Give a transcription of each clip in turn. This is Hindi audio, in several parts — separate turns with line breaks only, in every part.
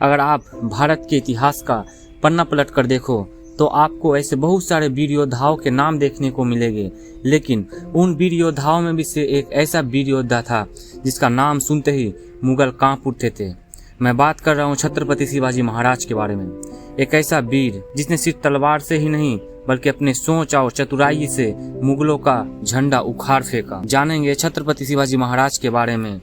अगर आप भारत के इतिहास का पन्ना पलट कर देखो तो आपको ऐसे बहुत सारे वीर योद्धाओं के नाम देखने को मिलेंगे, लेकिन उन वीर योद्धाओं में भी से एक ऐसा वीर योद्धा था जिसका नाम सुनते ही मुगल कांप उठते थे। मैं बात कर रहा हूँ छत्रपति शिवाजी महाराज के बारे में। एक ऐसा वीर जिसने सिर्फ तलवार से ही नहीं बल्कि अपने सोच और चतुराई से मुगलों का झंडा उखाड़ फेंका। जानेंगे छत्रपति शिवाजी महाराज के बारे में,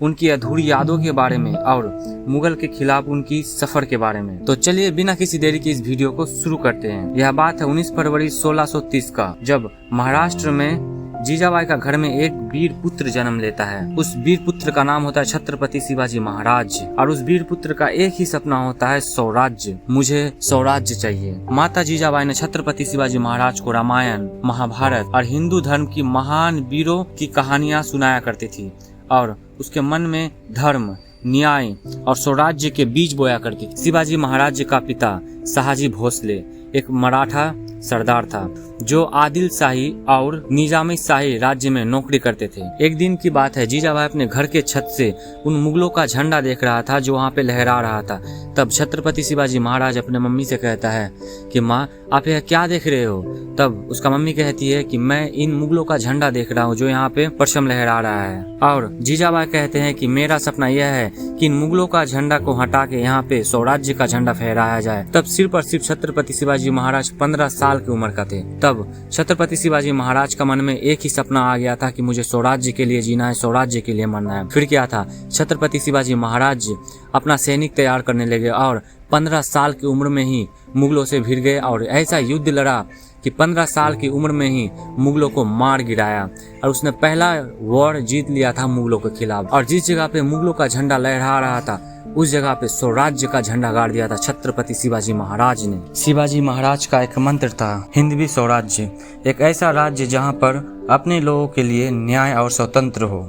उनकी अधूरी यादों के बारे में और मुगल के खिलाफ उनकी सफर के बारे में। तो चलिए बिना किसी देरी की इस वीडियो को शुरू करते हैं। यह बात है 19 फरवरी 1630 का, जब महाराष्ट्र में जीजाबाई का घर में एक वीर पुत्र जन्म लेता है। उस वीर पुत्र का नाम होता है छत्रपति शिवाजी महाराज और उस वीर पुत्र का एक ही सपना होता है स्वराज्य। मुझे स्वराज्य चाहिए। माता जीजाबाई ने छत्रपति शिवाजी महाराज को रामायण, महाभारत और हिंदू धर्म की महान वीरों की कहानियां सुनाया करती थी और उसके मन में धर्म, न्याय और स्वराज्य के बीज बोया करती थी। शिवाजी महाराज का पिता शहाजी भोसले एक मराठा सरदार था जो आदिल शाही और निजामी शाही राज्य में नौकरी करते थे। एक दिन की बात है, जीजाबाई अपने घर के छत से उन मुगलों का झंडा देख रहा था जो वहाँ पे लहरा रहा था। तब छत्रपति शिवाजी महाराज अपने मम्मी से कहता है कि माँ, आप यह क्या देख रहे हो? तब उसका मम्मी कहती है कि मैं इन मुगलों का झंडा देख रहा हूँ जो यहाँ पे परचम लहरा रहा है। और जीजाबाई कहते हैं कि मेरा सपना यह है कि इन मुगलों का झंडा को हटा के यहाँ पे स्वराज्य का झंडा फहराया जाए। तब सिर पर सिर्फ छत्रपति शिवाजी महाराज 15 साल की उम्र का थे। तब छत्रपति शिवाजी महाराज का मन में एक ही सपना आ गया था कि मुझे स्वराज्य के लिए जीना है, स्वराज्य के लिए मरना है। फिर क्या था, छत्रपति शिवाजी महाराज अपना सैनिक तैयार करने लगे और 15 साल की उम्र में ही मुगलों से भिड़ गए और ऐसा युद्ध लड़ा कि 15 साल की उम्र में ही मुगलों को मार गिराया और उसने पहला वॉर जीत लिया था मुगलों के खिलाफ। और जिस जगह पे मुगलों का झंडा लहरा रहा था उस जगह पे स्वराज्य का झंडा गाड़ दिया था छत्रपति शिवाजी महाराज ने। शिवाजी महाराज का एक मंत्र था, हिंदवी स्वराज्य, एक ऐसा राज्य जहां पर अपने लोगों के लिए न्याय और स्वतंत्र हो।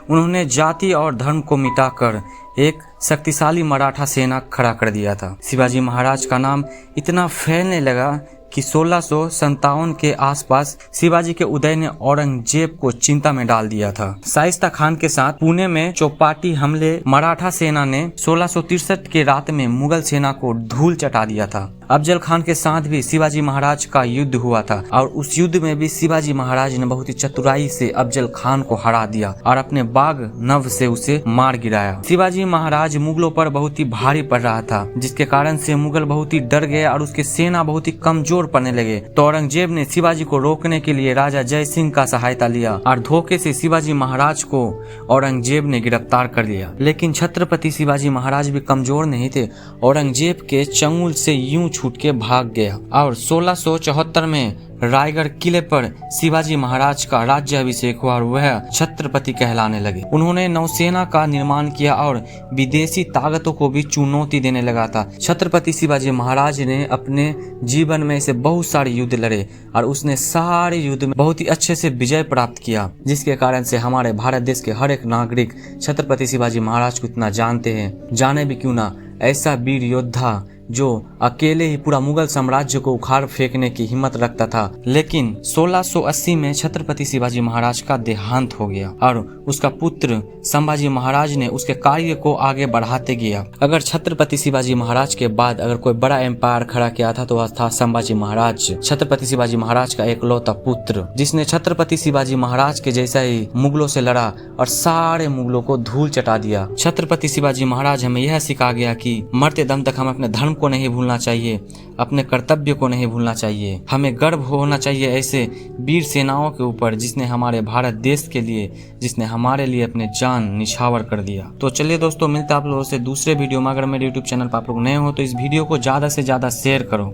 उन्होंने जाति और धर्म को मिटाकर एक शक्तिशाली मराठा सेना खड़ा कर दिया था। शिवाजी महाराज का नाम इतना फैलने लगा कि 1657 के आसपास शिवाजी के उदय ने औरंगजेब को चिंता में डाल दिया था। शाइस्ता खान के साथ पुणे में चौपाटी हमले मराठा सेना ने 1663 के रात में मुगल सेना को धूल चटा दिया था। अफजल खान के साथ भी शिवाजी महाराज का युद्ध हुआ था और उस युद्ध में भी शिवाजी महाराज ने बहुत ही चतुराई से अफजल खान को हरा दिया और अपने बाग नव से उसे मार गिराया। शिवाजी महाराज मुगलों पर बहुत ही भारी पड़ रहा था, जिसके कारण से मुगल बहुत ही डर गए और उसकी सेना बहुत ही कमजोर पड़ने लगे। तो औरंगजेब ने शिवाजी को रोकने के लिए राजा जय सिंह का सहायता लिया और धोखे से शिवाजी महाराज को औरंगजेब ने गिरफ्तार कर लिया। लेकिन छत्रपति शिवाजी महाराज भी कमजोर नहीं थे। औरंगजेब के चंगुल से यूं छूट के भाग गया और 1674 में रायगढ़ किले पर शिवाजी महाराज का राज्याभिषेक हुआ और वह छत्रपति कहलाने लगे। उन्होंने नौसेना का निर्माण किया और विदेशी ताकतों को भी चुनौती देने लगा था। छत्रपति शिवाजी महाराज ने अपने जीवन में से बहुत सारे युद्ध लड़े और उसने सारे युद्ध में बहुत ही अच्छे से विजय प्राप्त किया, जिसके कारण से हमारे भारत देश के हर एक नागरिक छत्रपति शिवाजी महाराज को इतना जानते हैं। जाने भी क्यों ना, ऐसा वीर योद्धा जो अकेले ही पूरा मुगल साम्राज्य को उखाड़ फेंकने की हिम्मत रखता था। लेकिन 1680 में छत्रपति शिवाजी महाराज का देहांत हो गया और उसका पुत्र संभाजी महाराज ने उसके कार्य को आगे बढ़ाते गया। अगर छत्रपति शिवाजी महाराज के बाद अगर कोई बड़ा एम्पायर खड़ा किया था तो वह था संभाजी महाराज, छत्रपति शिवाजी महाराज का एकलौता पुत्र, जिसने छत्रपति शिवाजी महाराज के जैसा ही मुगलों से लड़ा और सारे मुगलों को धूल चटा दिया। छत्रपति शिवाजी महाराज हमें यह सिखा गया कि मरते दम तक हम अपने धर्म को नहीं भूलना चाहिए, अपने कर्तव्य को नहीं भूलना चाहिए। हमें गर्व होना चाहिए ऐसे वीर सेनाओं के ऊपर जिसने हमारे भारत देश के लिए, जिसने हमारे लिए अपने जान निछावर कर दिया। तो चलिए दोस्तों, मिलते हैं आप लोगों से दूसरे वीडियो में। अगर मेरे यूट्यूब चैनल पर आप लोग नए हो तो इस वीडियो को ज़्यादा से ज़्यादा शेयर करो,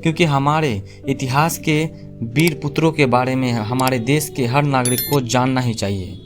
क्योंकि हमारे इतिहास के वीर पुत्रों के बारे में हमारे देश के हर नागरिक को जानना ही चाहिए।